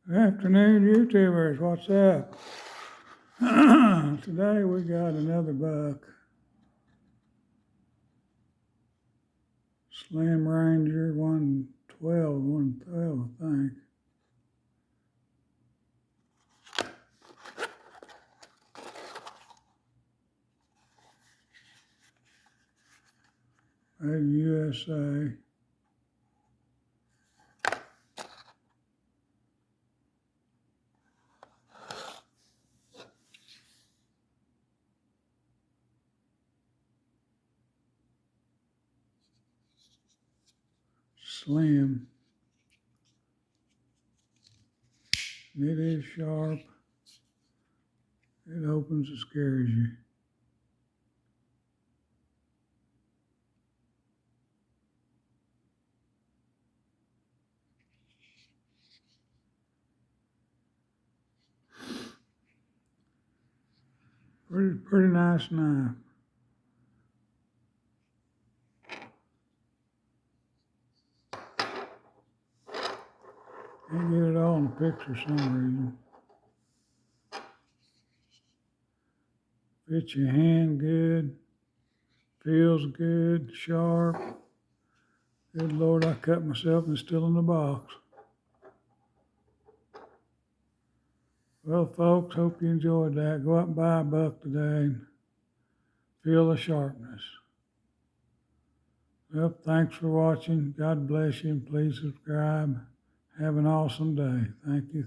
Good afternoon, YouTubers. What's up? Today we got another buck. Slim Ranger 112, I think. Made in USA. Slim. It is sharp. It opens and scares you. Pretty nice knife. Can't get it all in the picture for some reason. Fits your hand good. Feels good. Sharp. Good Lord, I cut myself and it's still in the box. Well, folks, hope you enjoyed that. Go out and buy a buck today and feel the sharpness. Well, thanks for watching. God bless you, and please subscribe. Have an awesome day. Thank you.